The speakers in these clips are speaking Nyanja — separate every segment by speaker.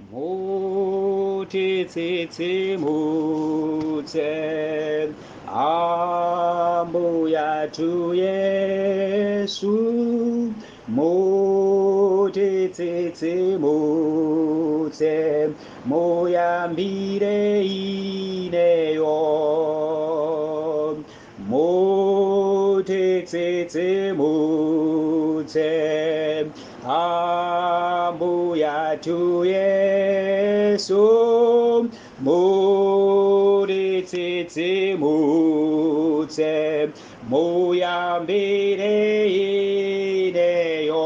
Speaker 1: Mutitsitsimutse Ambuya tu Yesu Mutitsitsimutse Muyambire ineyo Mutitsitsimutse Ambuya tu Yesu Mutitsitsimutse Muyambire ineyo.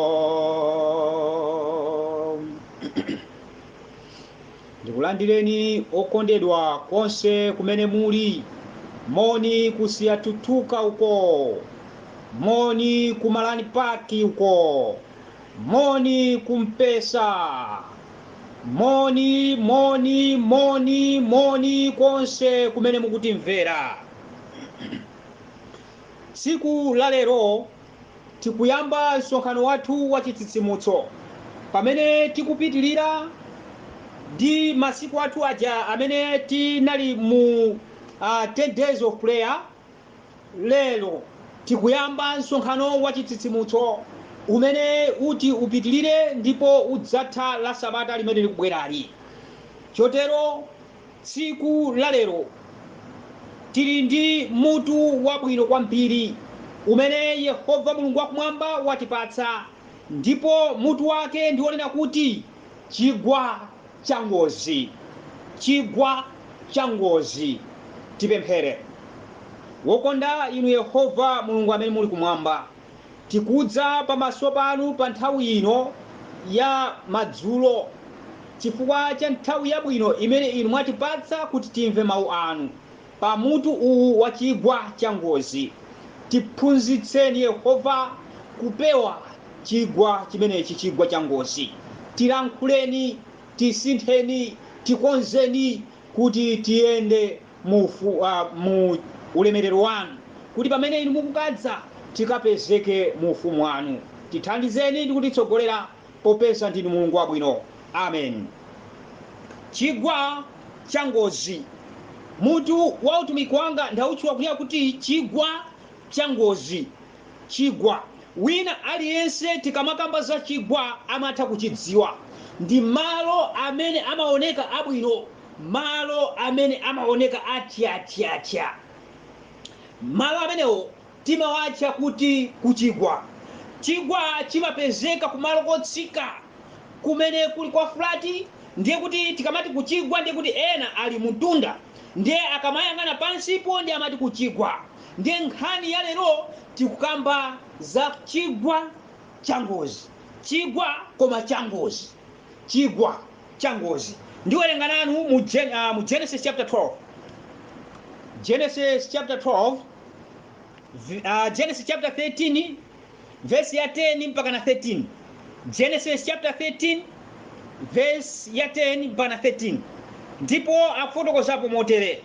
Speaker 1: Ndikulandireni okondedwa konse kumene muli, moni kusiyatutuka uko, moni kumalani paki uko, moni kumpesa, moni konse kumene mukutimvera. Siku la lero tikuyamba msonkhano wathu wa chitsitsimutso pamene tikupitirira ndi masiku athu aja amene tinali mu 10 days of prayer. Lero tikuyamba msonkhano wa chitsitsimutso umene uti upitirire ndipo udzatha la sabata limene likubwerali. Chotero tsiku la lero tili ndi mutu wabwino kwambiri umene Yehova Mulungu wakumwamba watipatsa, ndipo mutu wake ndionena kuti chigwa cha Ngozi. Chigwa cha Ngozi. Tipemphere. Wokonda inu Yehova Mulungu amene muli kumwamba, tikudza pamaso panu pa nthawi ino ya madzulo chifukwa cha nthawi yabwino imene inu mwatipatsa kuti timve mawu anu pa mutu uwu wa chigwa cha Ngozi. Tiphunzitseni Yehova kupewa chigwa chimenechi, chigwa cha Ngozi. Tilankhuleni, tisintheni, tikonzeni kuti tiyende mu ulemerero wanu, kuti pamene inu mukukadza tikapezeke mu ufumu wanu. Tithandizeni ndi kutitsogolera popeza ndinu Mulungu wabwino. Amen. Chigwa cha Ngozi. Mutu wa utumiki wanga ndawutchula kunena kuti chigwa cha Ngozi. Chigwa wina aliyense tikamakamba za chigwa amatha kuchidziwa. Ndi malo amene amaoneka abwino, malo amene amaoneka atya. Malo amenewo timawatcha kuti kuchigwa. Chigwa chimapezeka kumalo kotsika kumene kuli kwa flati, ndiye kuti tikamati kuchigwa ndiye kuti ena ali mtunda, ndiye akamayang'ana pansipo ndiye amati kuchigwa. Ndiye nkhani ya lero tikukamba za chigwa cha Ngozi. Chigwa koma cha Ngozi. Chigwa cha Ngozi. Ndiwerenga nanu mu Genesis chapter 12. Genesis chapter 12, Genesis chapter 13 verse ya 10 mpaka na 13. Genesis chapter 13 verse ya 10 mpaka na 13. Ndipo akufotokozapo motere: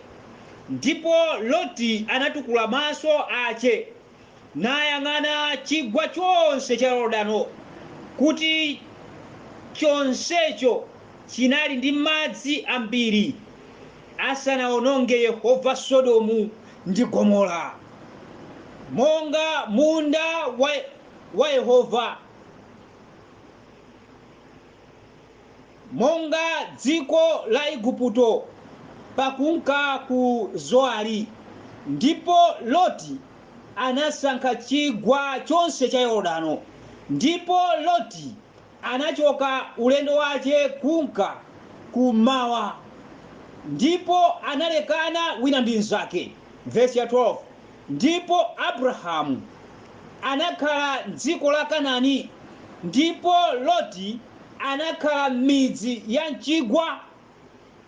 Speaker 1: ndipo Loti anatukula maso ache nayang'ana chigwa chonse cha Yorodano, kuti chonsecho chinali ndi madzi ambiri, asanawononge Yehova Sodomu ndi Gomora. Monga munda wa Yehova, monga dziko la Igupto pakunka ku Zoari. Ndipo Loti anasankha chigwa chonse cha Yorodano, ndipo Loti anachoka ulendo wache kunka kumawa, ndipo analekana wina ndi mnzake. Verse ya 12. Ndipo Abrahamu anakhala m'dziko la Kanaani, ndipo Loti anakhala m'midzi ya mchigwa,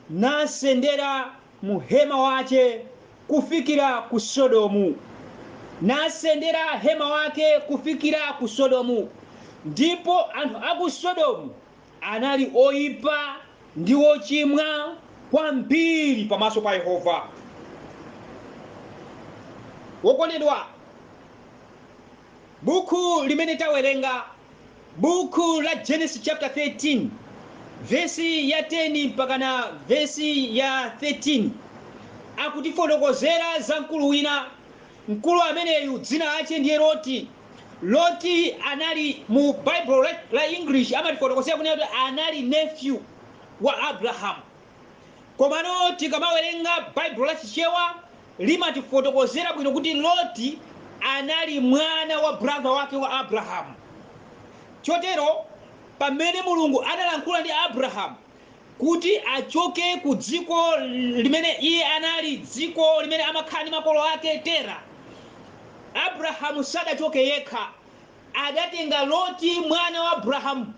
Speaker 1: nasendera mu hema wache kufikira ku Sodomu. Nasendera hema wake kufikira ku Sodomu. Ndipo anthu a ku Sodomu anali oyipa ndi ochimwa kwambiri pamaso pa Yehova. Wokondedwa, buku limene tawerenga, buku la Genesis chapter 13 vesi ya 10 mpaka na vesi ya 13 akutifotokozera za mkulu wina. Mkulu ameneyu dzina lake ndiye Loti. Loti anali mu Bible la English amatifotokozera kuti anali nephew wa Abraham. Komano tikamawerenga Bible la Chichewa limatifotokozera bwino kuti Loti anali mwana wa brother wake wa Abraham. Chotero pamene Mulungu analankhula ndi Abraham kuti achoke ku dziko limene iye anali, dziko limene amakhala ndi makolo ake Tera, Abrahamu sadachoke yekha, adatenga Loti mwana wa Abrahamu,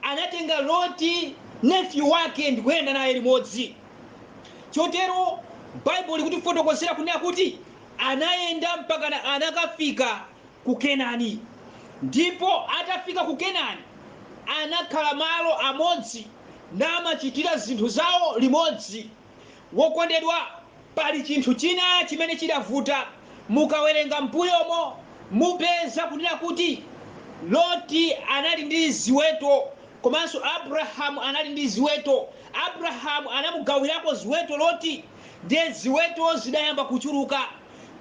Speaker 1: anatenga Loti nephew wake ndikuyenda naye limodzi. Chotero Bible likutifotokozera kunena kuti anayenda mpaka anakafika ku Kenani, ndipo atafika ku Kenani anakhala malo amodzi namachitira zinthu zawo limodzi. Wokondedwa, pali chinthu china chimene chidavuta. Mukawerenga mbuyomo mupeza kunena kuti Loti anali ndi ziweto, komanso Abrahamu anali ndi ziweto. Abrahamu anamugawirako ziweto Loti, ndiye ziweto zidayamba kuchuluka.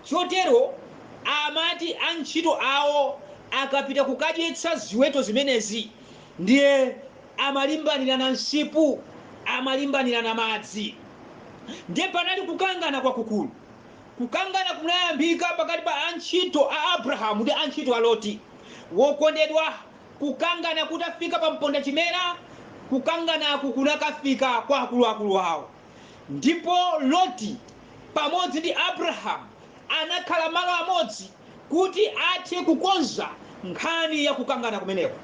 Speaker 1: Chotero amati antchito awo akapita kukadyetsa ziweto zimenezi, ndiye amalimbanira na nsipu, amalimbanira na madzi. Ndiye panali kukangana kwakukulu. Kukangana kunayambika pakati pa antchito a Abrahamu ndi antchito a Loti. Wokondedwa, kukangana kutafika pa mponda chimera, kukanganaku kunakafika kwa akuluakulu awo. Ndipo Loti pamodzi ndi Abrahamu anakhala malo amodzi kuti athe kukonza nkhani ya kukangana kumeneko.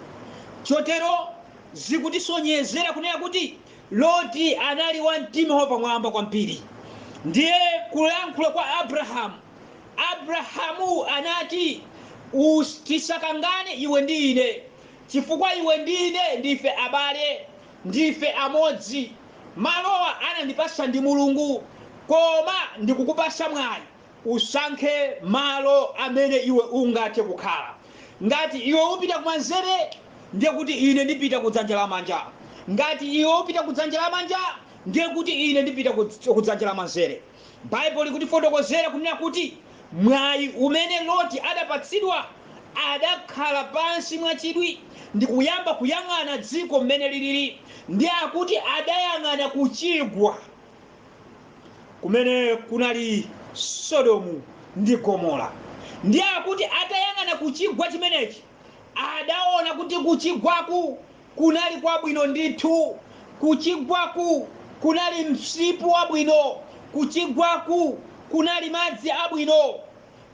Speaker 1: Chotero zikutisonyezera kunena kuti Loti anali wa mtima wapamwamba kwambiri. Ndiye kulankhula kwa Abrahamu anati, tisakangane iwe ndi ine, chifukwa iwe ndi ine ndife abale, ndife amodzi. Malowa anandipasa ndi Mulungu, koma ndikukupasa mwayi usankhe malo amene iwe ungathe kukhala. Ngati iwe upita kumanzere, ndiye kuti ine ndipita kudzanja lamanja. Ngati iwe upita kudzanja lamanja, ndiye kuti ine ndipita kudzanja lamanzere. Bible ikutifotokozera kunena kuti mwayi umene Loti adapatsidwa, adakhala pansi mwachidwi ndi kuyamba kuyang'ana dziko mmene lilili. Ndiye akuti adayang'ana ku Chigwa kumene kunali Sodomu ndi Gomora. Ndiye akuti atayang'ana ku chigwa chimenechi, adaona kuti ku chigwaku kunali kwabwino ndithu, ku chigwaku kunali msipu wabwino, ku chigwaku kunali madzi abwino.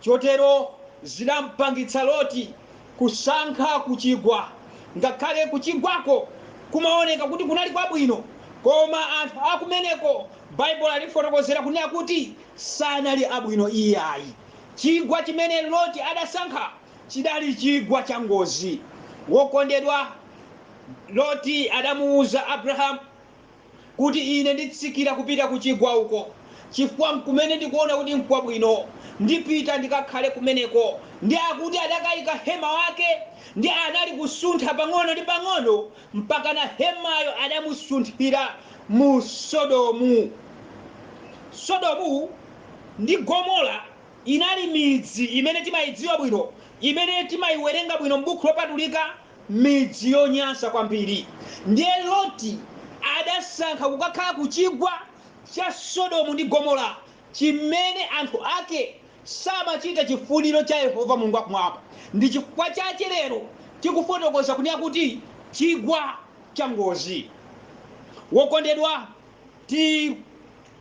Speaker 1: Chotero zidampangitsa Loti kusankha ku chigwa. Ngakhale ku chigwako kumaoneka kuti kunali kwabwino, koma anthu akumeneko Bible alifotokozera kunena kuti sanali abwino iyayi. Chigwa chimene Loti adasankha chidali chigwa cha Ngozi. Wokondedwa, Loti adamuuza Abrahamu kuti ine nditsikira kupita ku chigwa uko, chifukwa kumene ndikuona kuti nkwabwino, ndipita ndikakhale kumeneko. Ndi akuti adakayika hema wake, ndi anali kusuntha pang'ono ndi pang'ono mpaka na hemayo adamusunthira mu Sodomu. Sodomu ndi Gomora inali midzi imene timayidziwa bwino, imene timayiwerenga bwino m'buku lopatulika, midzi yonyansa kwambiri. Ndiye Loti adasankha kukakhala ku chigwa cha Sodomu ndi Gomora, chimene anthu ake samachita chifuniro cha Yehova Mulungu wakumwamba. Ndi chifukwa chake lero tikufotokoza kunena kuti chigwa cha Ngozi. Wokondedwa,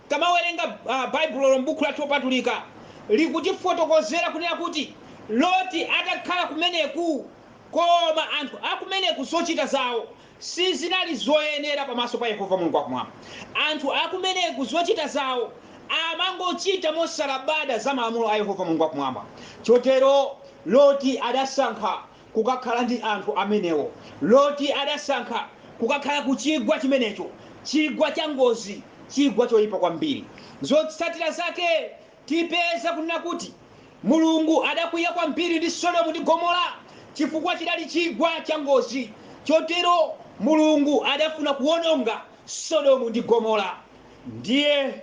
Speaker 1: kamawerenga Bible m'buku lopatulika likutifotokozera kunena kuti Loti atakhala kumeneku, koma anthu akumeneku zochita zawo sizinali zoyenera pamaso pa Yehova Mulungu wakumwamba. Anthu akumeneku zochita zawo amangochita mosalabada za malamulo a Yehova Mulungu wakumwamba. Chotero Loti adasankha kukakhala ndi anthu amenewo. Loti adasankha kukakhala ku chigwa chimenecho, chigwa cha Ngozi, chigwa choyipa kwambiri. Zotsatira zake tipeza kunena kuti Mulungu adakwiya kwambiri ndi Sodomu ndi Gomora chifukwa chidali chigwa cha Ngozi. Chotero mulungu adafuna kuononga Sodomu ndi Gomora, ndiye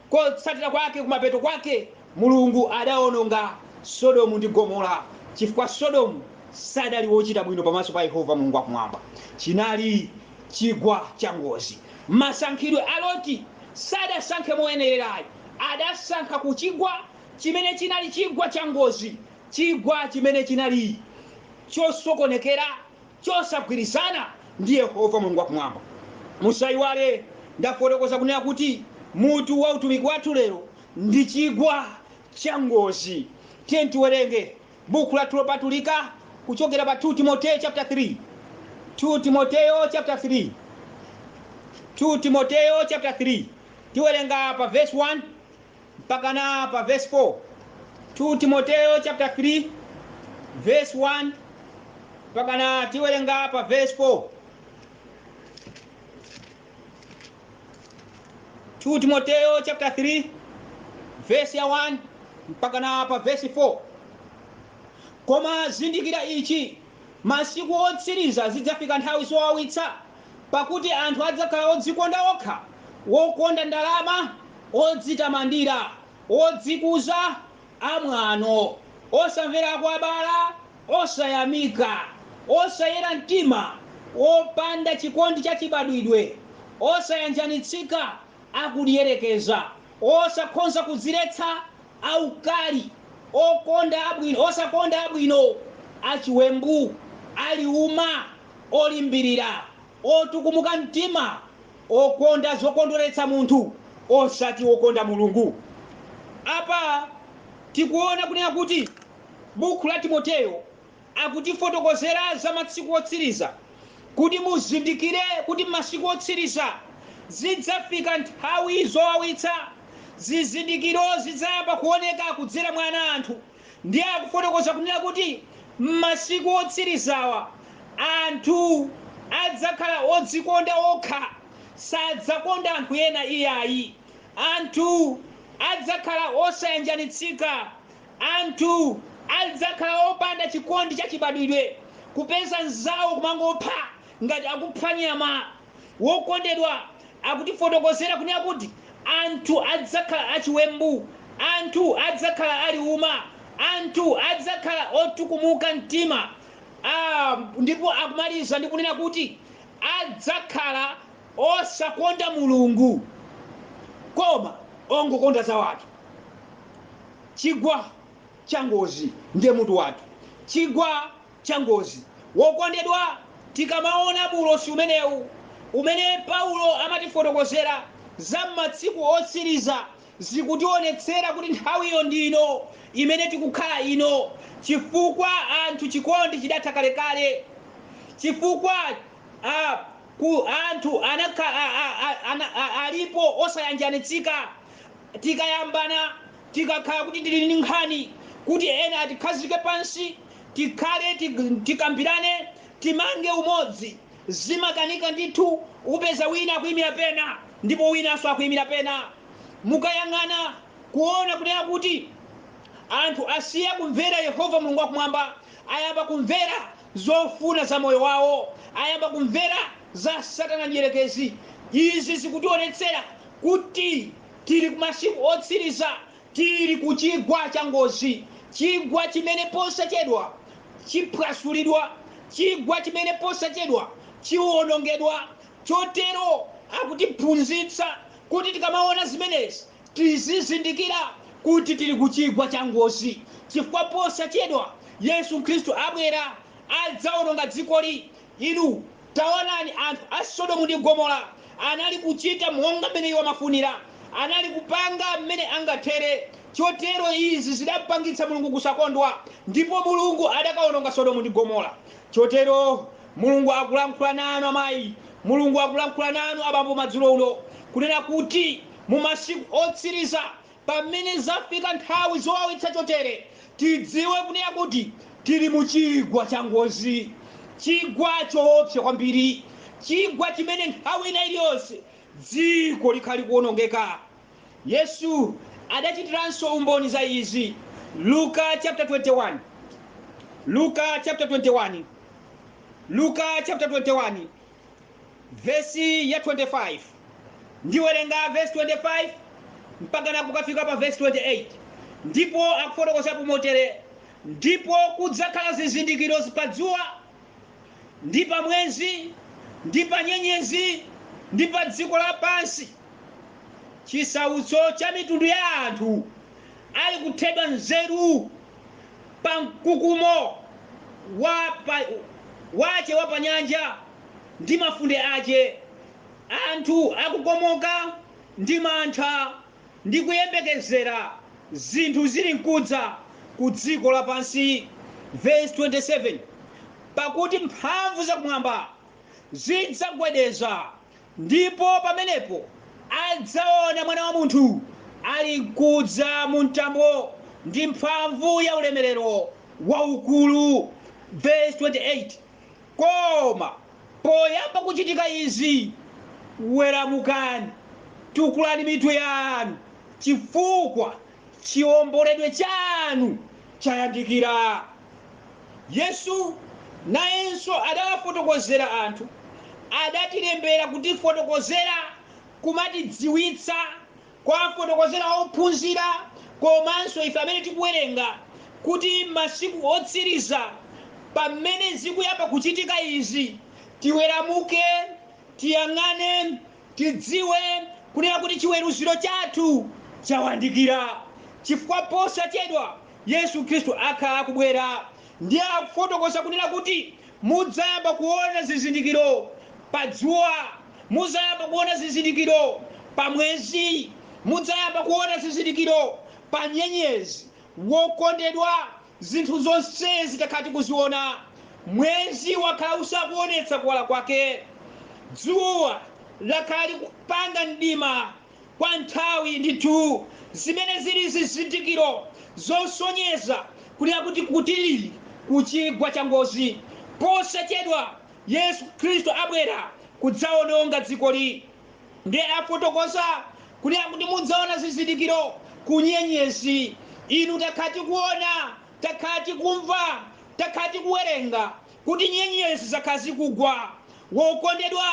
Speaker 1: kotsatira kwake kumapeto kwake mulungu adaononga Sodomu ndi Gomora chifukwa Sodomu sadali wochita bwino pamaso pa Yehova Mulungu wakumwamba. Chinali chigwa cha Ngozi. Masankhidwe a Loti sadasankhe moyenerayi, adasankha ku chigwa chimene chinali chigwa cha Ngozi, chigwa chimene chinali chosokonekera, chosagwirizana ndi Yehova Mulungu wakumwamba. Musayiwale ndafotokoza kunena kuti mutu wa utumiki wathu lero ndi chigwa cha Ngozi. Tiye tiwerenge buku lathu lopatulika kuchokera pa 2 Timoteyo chapter 3. 2 Timoteyo chapter 3. 2 Timoteyo chapter 3. Tiwerenga pa verse 1 mpaka na pa verse 4. 2 Timoteyo chapter 3 verse 1 mpaka na tiwerenga pa verse 4. 2 Timoteyo chapter 3 verse ya 1 mpaka na pa verse 4. Koma zindikira ichi, masiku otsiriza zidzafika nthawi zowawitsa, pakuti anthu adzakhala odzikonda okha, wokonda ndalama, odzitamandira, odzikuza, amwano, osamvera kwa abale, osayamika, osayera mtima, opanda chikondi cha chibadwidwe, osayanjanitsika, akuliyerekeza, osakhonza kudziretsa, aukali, osakonda abwino, achiwembu, aliuma, olimbirira, otukumuka mtima, okonda zokondweretsa munthu, osati okonda Mulungu. Apa tikuona kunena kuti buku la Timoteyo akutifotokozera za masiku otsiriza, kuti muzindikire kuti masiku otsiriza zidzafika nthawi zowawitsa. Zizindikiro zidzayamba kuoneka kudzera mwa anthu. Ndiye akufotokoza kunena kuti masiku otsirizawa anthu adzakhala odzikonda okha, sadzakonda anthu ena iyayi. Anthu adzakhala osayanjanitsika, anthu adzakhala opanda chikondi cha chibadwidwe, kupeza nzawo kumangopha ngati akupha nyama. Wokondedwa akutifotokozera kunena kuti anthu adzakhala achiwembu, anthu adzakhala aliuma, anthu adzakhala otukumuka mtima. Ndipo akumaliza ndi kunena kuti adzakhala osakonda Mulungu koma ongokonda za watu. Chigwa cha Ngozi ndiye mutu wathu. Chigwa cha Ngozi. Wokondedwa, tikamaona bulosi umenewu umene Paulo amatifotokozera za masiku otsiriza, zikutionetsera kuti nthawiyo ndino imene tikukhala ino, chifukwa anthu chikondi chidatha kalekale, chifukwa anthu alipo osayanjanitsika. Tikayambana, tikakhala kuti tili ndi nkhani kuti ena atikhazike pansi, tikhale tikambirane, timange umodzi, zimakanika ndithu. Upeza wina akuyimira pena ndipo winanso akuyimira pena. Mukayang'ana kuona kunena kuti anthu asiya kumvera Yehova Mulungu wakumwamba, ayamba kumvera zofuna za moyo wawo, ayamba kumvera za Satana mdierekezi. Izi zikutionetsera kuti tili kumasiku otsiriza, tili ku chigwa cha Ngozi, chigwa chimene posachedwa chiphwasulidwa, chigwa chimene posachedwa chiwonongedwa. Chotero akutiphunzitsa kuti tikamaona zimenezi tizizindikira kuti tili ku chigwa cha Ngozi, chifukwa posachedwa Yesu Khristu abwera adzawononga dzikoli. Inu taonani anthu a Sodomu ndi Gomora anali kuchita monga mmene iwo amafunira, anali kupanga mmene angathere. Chotero izi zidapangitsa Mulungu kusakondwa, ndipo Mulungu adakawononga Sodomu ndi Gomora. Chotero Mulungu akulankhula nanu amayi, Mulungu akulankhula nanu abambo madzulo uno kunena kuti mu masiku otsiriza pamene zafika nthawi zowawitsa chotere, tidziwe kunena kuti tili mu chigwa cha Ngozi, chigwa choopsa kwambiri, chigwa chimene nthawi ina iliyonse dziko likhali kuwonongeka. Yesu adachitiranso umboni za izi. Luka chapter 21. Luka chapter 21. Luka chapter 21 vesi ya 25 ndiwerenga vesi 25 mpaka na kukafika pa vesi 28 ndipo akufotokozapo motere: ndipo kudzakhala zizindikiro pa dzuwa ndi pa mwezi ndi pa nyenyezi ndi pa dziko lapansi, chisautso cha mitundu ya anthu ali kuthedwa nzeru pa mkukumo wace wa pa nyanja ndi mafunde ace, anthu akukomoka ndi mantha ndi kuyembekezera zinthu zili mkudza ku dziko lapansi. Verse 27, pakuti mphamvu zakumwamba zidzagwedeza, ndipo pamenepo adzaona Mwana wa Munthu ali kudza mu mtambo ndi mphamvu ya ulemerero waukulu. Verse 28, koma poyamba kuchitika izi weramukani, tukulani mitu yanu, chifukwa chiwomboledwe chanu chayandikira. Yesu nayenso adawafotokozera anthu, adatilembera kutifotokozera, kumatidziwitsa, kwafotokozera ophunzira, komanso ife amene tikuwerenga, kuti masiku otsiriza pamene zikuyamba kuchitika izi tiweramuke, tiyang'ane, tidziwe kunena kuti chiweruziro chathu chawandikira, chifukwa posachedwa Yesu Khristu akhala akubwera. Ndiye akufotokoza kunena kuti mudzayamba kuona zizindikiro pa dzuwa, mudzayamba kuona zizindikiro pa mwezi, mudzayamba kuona zizindikiro pa nyenyezi. Wokondedwa, zinthu zonsezi takhati kuziona. Mwezi wakhala usakuonetsa kuwala kwake, dzuwa lakhala likupanga mdima kwa nthawi ndithu. Zimene zili zizindikiro zosonyeza kunena kuti kutili ku chigwa cha Ngozi. Posachedwa Yesu Khristu abwera kudzawononga dzikoli. Ndiye afotokoza kunena kuti mudzaona zizindikiro ku nyenyezi. Inu takhati kuona, takhati kumva, takhati kuwerenga kuti nyenyezi zakhala zikugwa. Wokondedwa,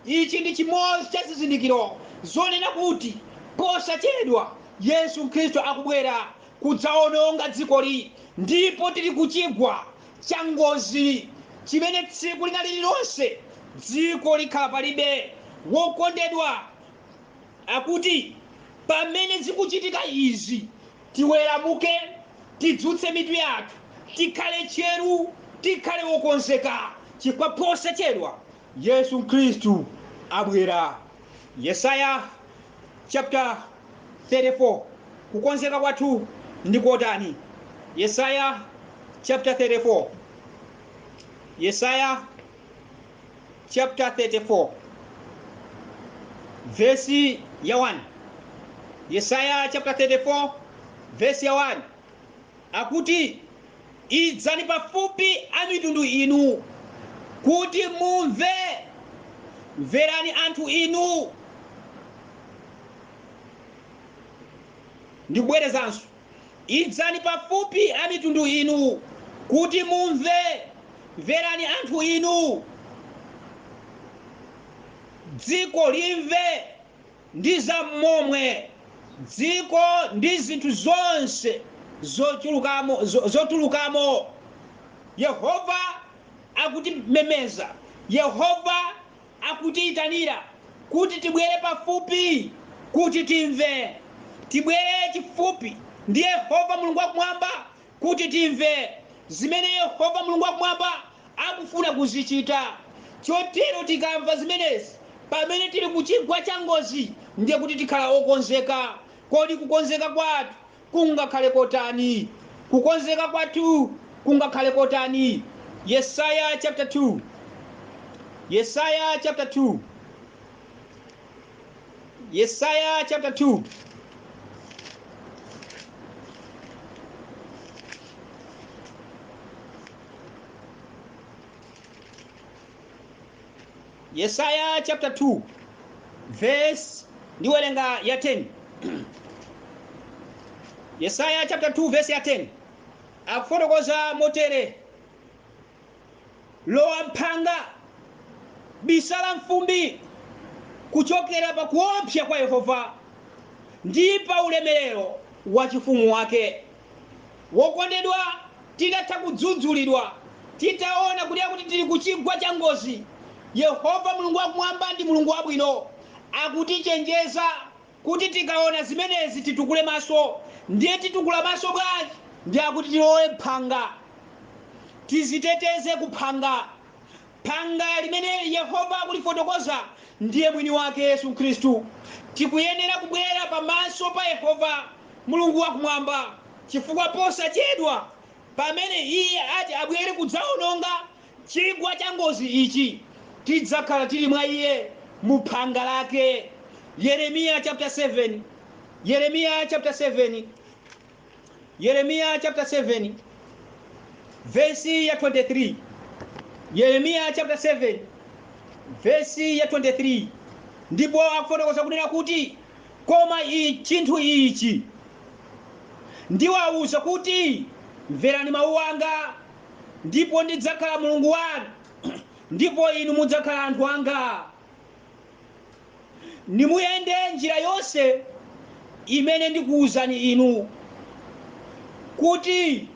Speaker 1: ichi ndi chimodzi cha zizindikiro zonena kuti posachedwa Yesu Khristu akubwera kudzawononga dzikoli. Ndipo tili ku chigwa cha Ngozi chimene tsiku lina lililonse dziko likhala palibe. Wokondedwa, akuti pamene zikuchitika izi tiweramuke, tidzutse mitu yathu, tikhale tcheru, tikhale wokonzeka, chifukwa posachedwa Yesu Khristu abwera. Yesaya chapter 34, kukonzeka kwathu ndi kotani? Yesaya chapter 34, Yesaya chapter 34 verse ya 1. Yesaya chapter 34 verse ya 1 akuti idzani pafupi a mitundu inu kuti mumve, mverani anthu inu. Ndikubwerezanso, idzani pafupi a mitundu inu kuti mumve, mverani anthu inu. Dziko limve ndi za momwe, dziko ndi zinthu zonse zotulukamo. Yehova akutimemeza, Yehova akutiyitanira kuti tibwere pafupi, kuti timve. Tibwere chifupi ndi Yehova Mulungu wakumwamba kuti timve zimene Yehova Mulungu wakumwamba akufuna kuzichita. Chotero tikamva zimenezi pamene tili ku chigwa cha Ngozi, ndiye kuti tikhala okonzeka. Kodi kukonzeka kwathu kungakhale kotani? Kukonzeka kwathu kungakhale kotani? Yesaya chapter 2, Yesaya chapter 2, Yesaya chapter 2 Yesaya chapter 2 verse ndiwerenga ya 10. Yesaya chapter 2 verse ya 10 akufotokoza motere: lowa mphanga bisala mfumbi kuchokera pa kuopsa kwa Yehova ndi pa ulemerero wa chifumu wake. Wokondedwa, titatha kudzudzulidwa, titaona kuti tili ku chigwa cha Ngozi, Yehova Mulungu wakumwamba ndi Mulungu wabwino akutichenjeza kuti tikaona zimenezi titukule maso. Ndiye titukula maso bwanji? Ndiye akuti tilowe phanga, tiziteteze kuphanga. Phanga limene Yehova akulifotokoza ndiye mwini wake Yesu Khristu. Tikuyenera kubwera pamaso pa Yehova Mulungu wakumwamba, chifukwa posachedwa pamene iye ati abwere kudzaononga chigwa cha Ngozi ichi, tidzakhala tili mwa iye mu phanga lake. Yeremiya chapter 7, Yeremiya chapter 7, Yeremiya chapter 7 verse ya 23. Yeremiya chapter 7 verse ya 23, ndipo akufotokoza kunena kuti koma chinthu ichi ndiwawuza kuti mverani mawu anga, ndipo ndidzakhala Mulungu wanu ndipo inu mudzakhala anthu anga. Nimuyende njira yonse imene ndikuwuzani inu kuti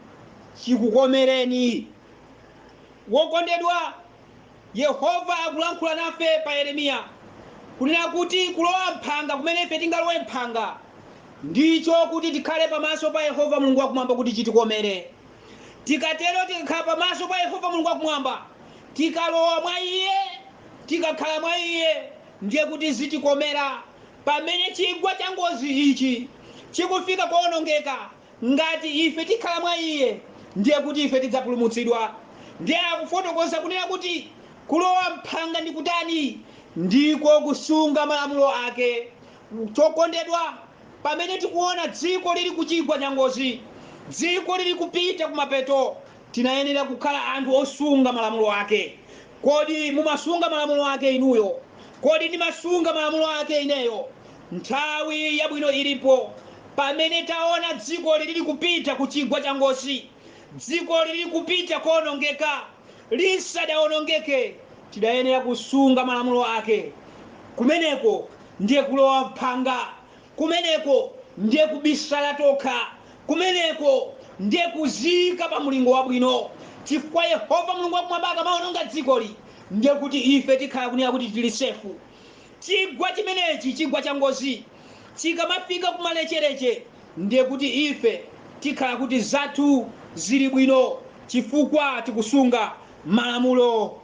Speaker 1: chikukomereni. Wokondedwa, Yehova akulankhula nafe pa Yeremiya kunena kuti kulowa mphanga kumene ife tingalowe mphanga ndicho kuti tikhale pamaso pa Yehova Mulungu wakumwamba kuti chitikomere. Tikatero tikakhala pamaso pa Yehova Mulungu wakumwamba, tikalowa mwa iye, tikakhala mwa iye, ndiye kuti zitikomera. Pamene chigwa cha Ngozi ichi chikufika kuonongeka, ngati ife tikhala mwa iye, ndiye kuti ife tidzapulumutsidwa. Ndiye akufotokoza kunena kuti kulowa mphanga ndi kutani? Ndiko kusunga malamulo ake. Chokondedwa, pamene tikuona dziko lili ku chigwa cha Ngozi, dziko lili kupita kumapeto, tinayenera kukhala anthu osunga malamulo ake. Kodi mumasunga malamulo ake inuyo? Kodi ndimasunga malamulo ake ineyo? Nthawi yabwino ilipo pamene taona dziko lili kupita ku chigwa cha Ngozi, dziko lili kupita kuonongeka, lisadaonongeke, tidayenera kusunga malamulo ake. Kumeneko ndiye kulowa mphanga, kumeneko ndiye kubisala tokha, kumeneko ndiye kuzika pa mulingo wabwino. Chifukwa Yehova Mulungu wakumwamba akamaononga dzikoli, ndiye kuti ife tikhala kunena kuti tili sefu. Chigwa chimenechi, chigwa cha Ngozi, chikamafika kumalechereche, ndiye kuti ife tikhala kuti zathu zili bwino, chifukwa tikusunga malamulo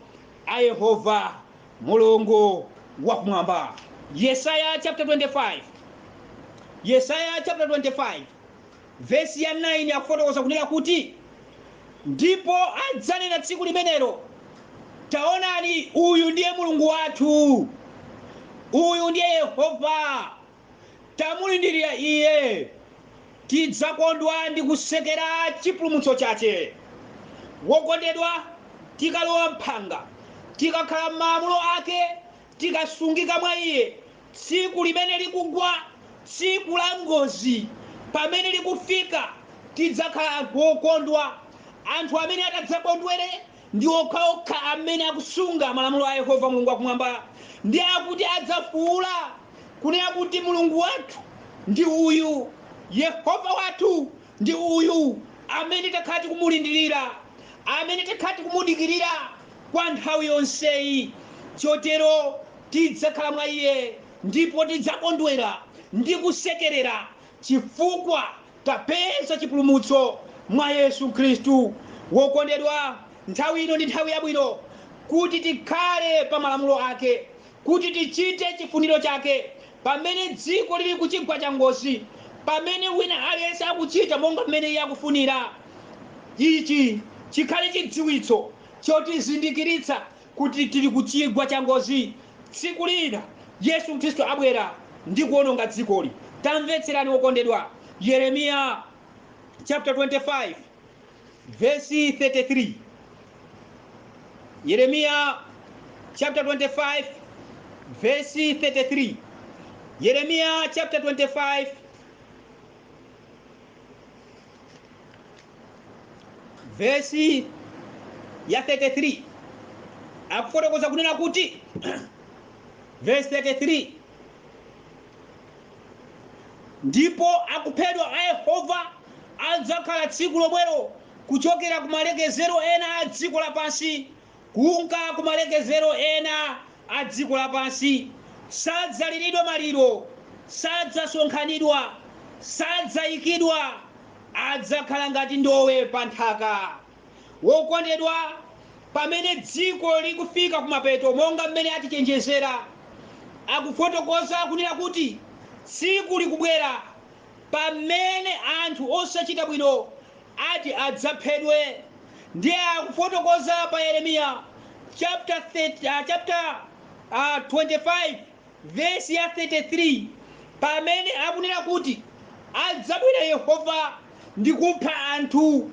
Speaker 1: a Yehova Mulungu wakumwamba. Yesaya chapter 25, Yesaya chapter 25 verse ya 9 akufotokoza kunena kuti ndipo adzanena tsiku limenelo, taonani uyu ndiye Mulungu wathu, uyu ndiye Yehova, tamulindirira iye, tidzakondwa ndi kusekera chipulumutso chake. Wokondedwa, tikalowa mphanga, tikakhala malamulo ake, tikasungika mwa iye, tsiku limene likugwa, tsiku la Ngozi pamene likufika, tidzakhala anthu okondwa. Anthu amene atadzakondwere ndi okhaokha amene akusunga malamulo a Yehova Mulungu wakumwamba. Ndiye akuti adzafuula kunena kuti Mulungu wathu ndi uyu, Yehova wathu ndi uyu, amene takhala tikumulindirira, amene takhala tikumudikirira kwa nthawi yonseyi. Chotero tidzakhala mwa iye, ndipo tidzakondwera ndi kusekerera, chifukwa tapeza chipulumutso mwa Yesu Khristu. Wokondedwa, nthawi ino ndi nthawi yabwino kuti tikhale pa malamulo ake, kuti tichite chifuniro chake. Pamene dziko lili ku chigwa cha Ngozi, pamene wina aliyense akuchita monga mmene iye akufunira, ichi chikhale chidziwitso chotizindikiritsa kuti tili ku chigwa cha Ngozi. Tsiku lina Yesu Khristu abwera ndi kuononga dzikoli. Tamvetserani wokondedwa, Yeremiya chapter 25 verse 33. Yeremiya chapter 25 verse 33. Yeremiya chapter 25 verse ya 33. akufotokoza kunena kuti verse 33, ndipo akuphedwa a Yehova adzakhala tsiku lomwelo kuchokera ku malekezero ena a dziko lapansi kunka ku malekezero ena a dziko lapansi. Sadzaliridwa maliro, sadzasonkhanidwa, sadzayikidwa, adzakhala ngati ndowe pa nthaka. Wokondedwa, pamene dziko likufika kumapeto monga mmene atichenjezera, akufotokoza kunena kuti tsiku likubwera pamene anthu osachita bwino ati adzaphedwe. Ndiye akufotokoza pa Yeremiya chapter 25 verse ya 33 pamene akunena kuti adzabwera Yehova ndi kupha anthu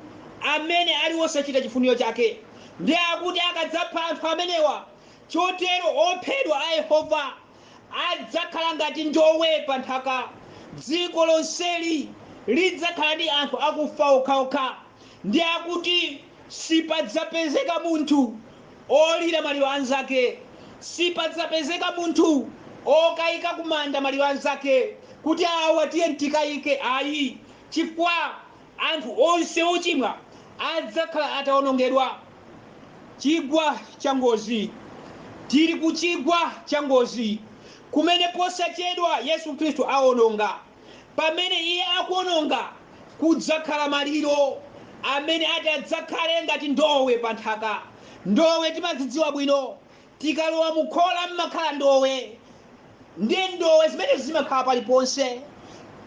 Speaker 1: amene ali osachita chifuniro chake. Ndiye akuti akadzapha anthu amenewa, chotero ophedwa a Yehova adzakhala ngati ndowe pa nthaka. Dziko lonseli lidzakhala ndi anthu akufa okhaokha. Ndiye akuti sipadzapezeka munthu olira maliro anzake, sipadzapezeka munthu okayika kumanda maliro anzake kuti awa tiye ntikayike. Ayi, chifukwa anthu onse ochimwa adzakhala atawonongedwa. Chigwa cha Ngozi, tili ku chigwa cha Ngozi kumene posachedwa Yesu Khristu awononga. Pamene iye akuwononga kudzakhala maliro amene ati adzakhale ngati ndowe pa nthaka. Ndowe timazidziwa bwino, tikalowa mukhola mmakhala ndowe, ndi ndowe zimene zimakhala paliponse.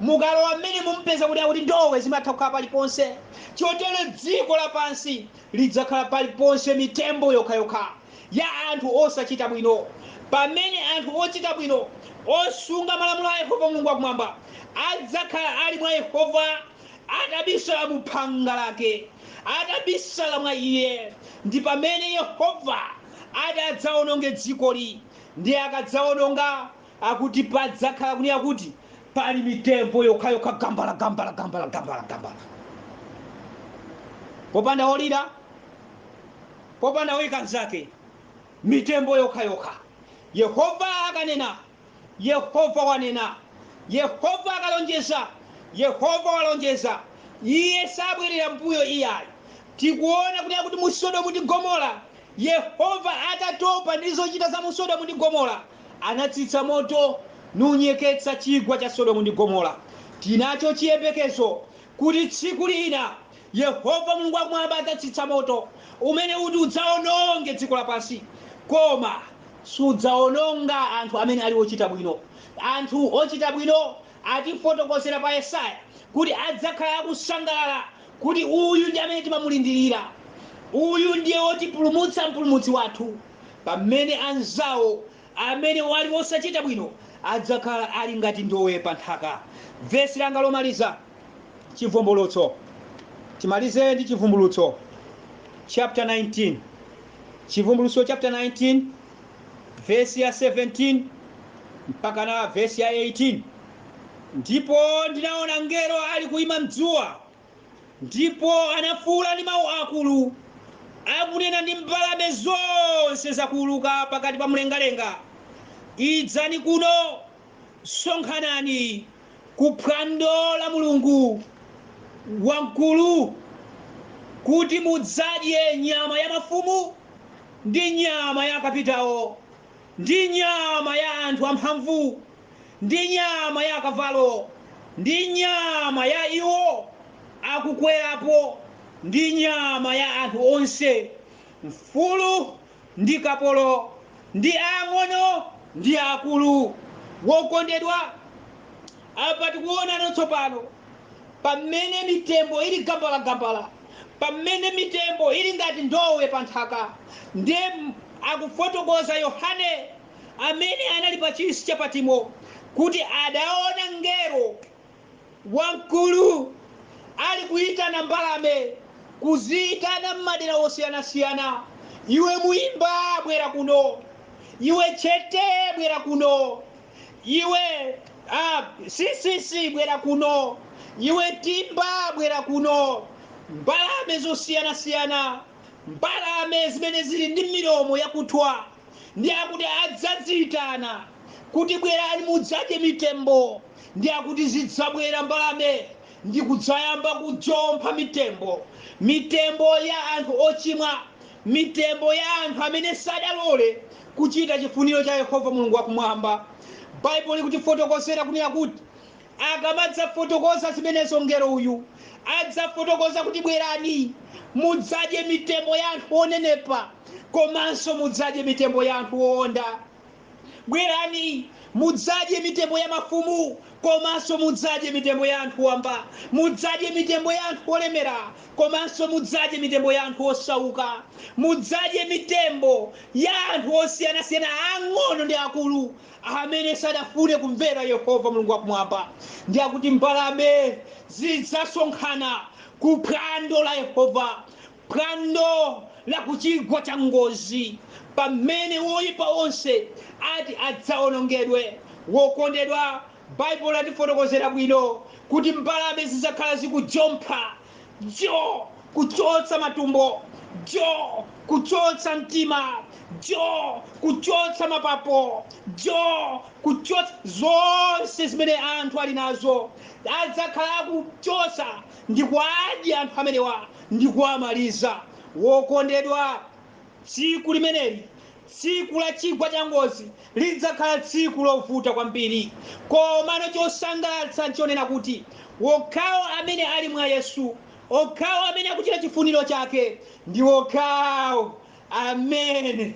Speaker 1: Mukalowa mmene mumpeza kuti ndowe zimatha kukhala paliponse. Chotero dziko lapansi lidzakhala paliponse mitembo yokhayokha ya anthu osachita bwino. Pamene anthu ochita bwino osunga malamulo a Yehova Mulungu wakumwamba adzakhala ali mwa Yehova, atabisala mu phanga lake, atabisala mwa iye. Ndi pamene Yehova adzawononge dzikoli. Ndiye akadzawononga akuti padzakhala kunena kuti pali mitembo yokhayokha gambala gambala gambala gambala gambala, popanda olira, popanda oyika nzake, mitembo yokhayokha. Yehova akanena, Yehova wanena, Yehova akalonjeza, Yehova walonjeza. Iye sabwerera mbuyo iyayi. Tikuona kuti mu Sodomu ndi Gomora Yehova atatopa ndi zochita za mu Sodomu ndi Gomora, anatsitsa moto nunyeketsa chigwa cha Sodomu ndi Gomora. Tinacho chiyembekezo kuti tsiku lina Yehova Mulungu wakumwamba adzatsitsa moto umene uti udzawononge dziko lapansi, koma sudzawononga anthu amene ali ochita bwino. Anthu ochita bwino atifotokozera pa Yesaya kuti adzakhala akusangalala kuti uyu ndi amene timamulindirira, uyu ndiye wotipulumutsa, mpulumutsi wathu. Pamene anzawo amene wali osachita bwino adzakhala ali ngati ndowe pa nthaka. Vesi langa lomaliza, chivumbulutso. Timalize ndi chivumbulutso chapter 19. Chivumbulutso chapter 19 verse ya 17 mpaka na verse ya 18. Ndipo ndinaona ngelo ali kuima mdzuwa, ndipo anafuwula ndi mawu akulu, akunena ndi mbalame zonse zakuuluka pakati pa mlengalenga, idzani kuno, sonkhanani ku phwando la Mulungu wamkulu, kuti mudzadye nyama ya mafumu ndi nyama ya akapitawo ndi nyama ya anthu amphamvu ndi nyama ya akavalo ndi nyama ya iwo akukwerapo ndi nyama ya anthu onse, mfulu ndi kapolo ndi ang'ono ndi akulu. Wokondedwa, apa tikuona tsopano pamene mitembo ili gambala gambala, pamene mitembo ili ngati ndowe pa nthaka, ndiye akufotokoza Yohane amene anali pa chisi cha Patimo kuti adaona ngelo wamkulu ali kuyitana mbalame, kuziyitana m'madera osiyanasiyana. Iwe muimba bwera kuno, iwe chete bwera kuno, iwe sisisi bwera kuno, iwe timba bwera kuno. Mbalame zosiyanasiyana mbalame zimene zili ndi milomo yakuthwa ndi akuti adzazitana kuti bwerani mudzadye mitembo, ndi akuti zidzabwera mbalame ndi kudzayamba kujompha mitembo ya anthu ochimwa, mitembo ya anthu amene sadalole kuchita chifuniro cha Yehova Mulungu wakumwamba. Baibulo likutifotokozera kunena kuti akamadzafotokoza zimenezo mngelo uyu adzafotokoza kuti bwerani mudzadye mitembo ya anthu onenepa komanso mudzadye mitembo ya anthu owonda. Bwerani mudzadye mitembo ya mafumu komanso mudzadye mitembo ya anthu wamba. Mudzadye mitembo ya anthu olemera komanso mudzadye mitembo ya anthu osauka. Mudzadye mitembo ya anthu osiyanasiyana ang'ono ndi akulu amene sadafune kumvera Yehova Mulungu wakumwamba. Ndi akuti mbalame zidzasonkhana ku phwando la Yehova, phwando la kuchigwa cha Ngozi, pamene woyipa onse ati adzaonongedwe. Wokondedwa, Baibulo latifotokozera bwino kuti mbalame zidzakhala zikujompha, kuchotsa matumbo, kuchotsa mtima, kuchotsa mapapo, kuchotsa zonse zimene anthu ali nazo. Adzakhala akuchotsa ndi kuadya anthu amenewa ndi kuamaliza. Wokondedwa, tsiku limeneli, tsiku la chigwa cha Ngozi, lidzakhala tsiku lovuta kwambiri. Komano chosangalatsa nchonena kuti okhawo amene ali mwa Yesu, okhawo amene akuchita chifuniro chake, ndi okhawo amene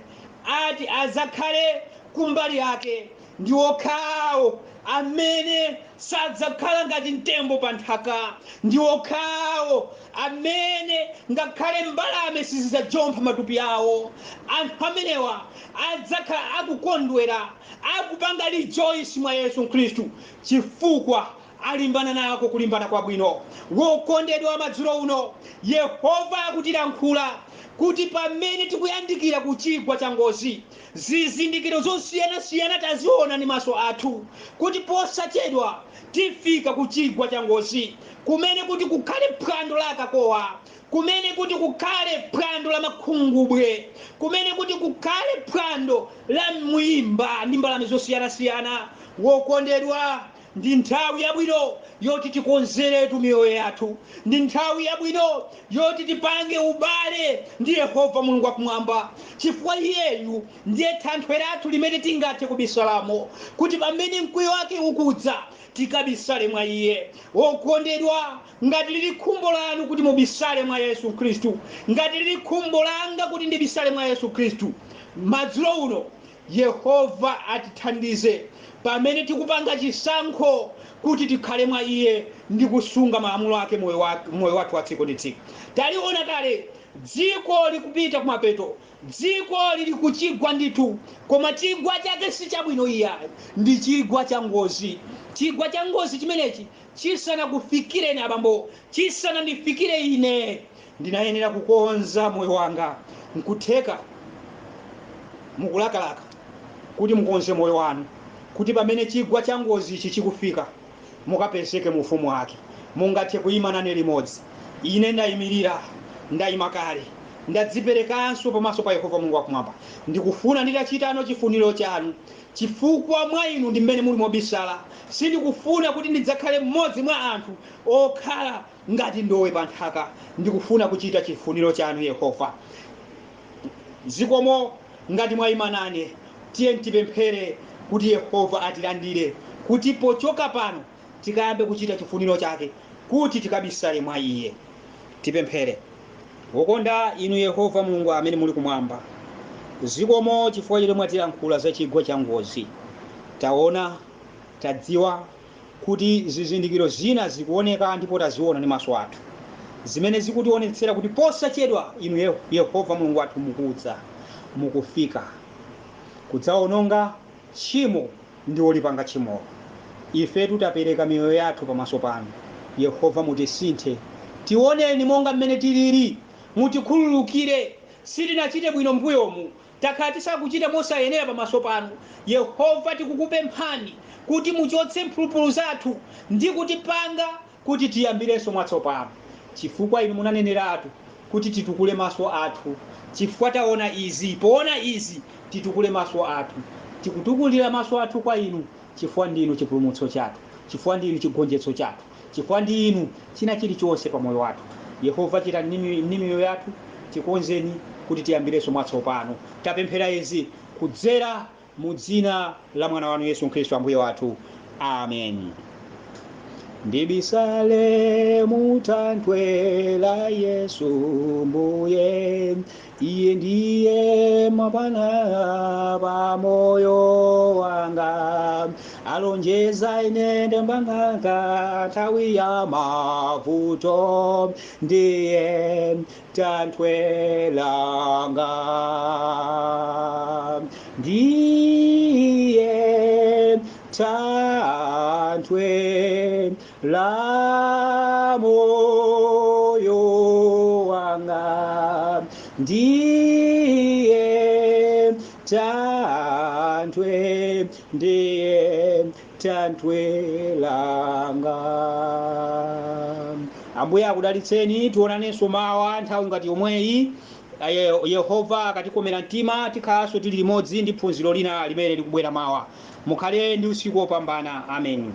Speaker 1: ati adzakhale kumbali yake, ndi okhawo amene sadzakhala ngati mtembo pa nthaka, ndi okhawo amene ngakhale mbalame sizidzajompha matupi awo. Anthu amenewa adzakhala akukondwera, akupanga rejoice mwa Yesu Khristu, chifukwa alimbana nako kulimbana kwabwino. Wokondedwa, madzulo uno Yehova akutilankhula kuti pamene tikuyandikira ku chigwa cha Ngozi, zizindikiro zosiyanasiyana taziona ndi maso athu, kuti posachedwa tifika ku chigwa cha Ngozi, kumene kuti kukhale phwando la akakowa, kumene kuti kukhale phwando la makhungubwe, kumene kuti kukhale phwando la mwimba ndi mbalame zosiyanasiyana. Wokondedwa, ndi nthawi yabwino yoti tikonzeretu miyoyo yathu, ndi nthawi yabwino yoti tipange ubale ndi Yehova Mulungu wakumwamba, chifukwa iyeyu ndiye thanthwe lathu limene tingathe kubisalamo, kuti pamene mkwiyo wake ukudza tikabisale mwa iye. Wokondedwa, ngati lili khumbo lanu kuti mubisale mwa Yesu Khristu, ngati lili khumbo langa kuti ndibisale mwa Yesu Khristu, madzulo uno Yehova atithandize pamene tikupanga chisankho kuti tikhale mwa iye ndi kusunga malamulo ake moyo wathu wa tsiku ndi tsiku. Taliona kale dziko likupita kumapeto, dziko lili kuchigwa ndithu, koma chigwa chake si chabwino iya, ndi chigwa cha Ngozi. Chigwa cha Ngozi chimenechi chisanakufikireni abambo, chisanandifikire ine, ndinayenera kukonza moyo wanga. Nkutheka mukulakalaka kuti mukonze moyo wanu, kuti pamene chigwa cha Ngozi ichi chikufika mukapezeke mu ufumu wake. Mungathe kuyima nane limodzi. Ine ndayimirira, ndayima kale, ndadziperekanso pamaso pa Yehova Mulungu wakumwamba. Ndikufuna nditachitano chifuniro chanu, chifukwa mwa inu ndi mmene muli mobisala. Sindikufuna kuti ndidzakhale mmodzi mwa anthu okhala ngati ndowe pa nthaka. Ndikufuna kuchita chifuniro chanu Yehova. Zikomo ngati mwayima nane, tiye tipemphere kuti Yehova atilandire, kuti pochoka pano tikayambe kuchita chifuniro chake, kuti tikabisale mwa iye. Tipemphere. Wokonda inu Yehova Mulungu amene muli kumwamba, zikomo chifukwa chomwe mwatilankhula za chigwa cha Ngozi. Taona, tadziwa kuti zizindikiro zina zikuoneka ndipo taziona ndi maso athu, zimene zikutionetsera kuti posachedwa inu Yehova Mulungu wathu mukudza, mukufika kudzaononga tchimo ndi olipanga tchimo. Ife tutapereka miyoyo yathu pamaso panu Yehova, mutisinthe, tioneni monga mmene tilili, mutikhululukire. Sitinachite bwino mbuyomu, takhala tisakuchita mosayenera pamaso panu Yehova. Tikukupemphani kuti muchotse mphulupulu zathu ndi kutipanga kuti tiyambirenso mwatsopano, chifukwa inu munaneneratu kuti titukule maso athu chifukwa taona izi. Poona izi titukule maso athu, tikutukulira maso athu kwa inu chifukwa ndinu chipulumutso chathu, chifukwa ndinu chigonjetso chathu, chifukwa ndinu china chilichonse pa moyo wathu. Yehova chitani miyoyo yathu, tikonzeni kuti tiyambirenso mwatsopano. Tapemphera izi kudzera mu dzina la mwana wanu Yesu Khristu ambuye wathu, amen. Ndibisale mutanthwe la Yesu mbuye, iye ndiye mapana pa moyo wanga, alonjeza ine ndembanganga nthawi ya mavuto, ndiye tanthwe langa, ndiye tanthwe la moyo wanga, ndiye tanthwe, ndiye tanthwe langa. Ambuye akudalitseni, tionanenso mawa nthawi ngati yomweyi. Yehova akatikomera mtima tikhalanso tili limodzi ndi phunziro lina limene likubwera mawa. Mukhale ndi usiku wopambana. Amen.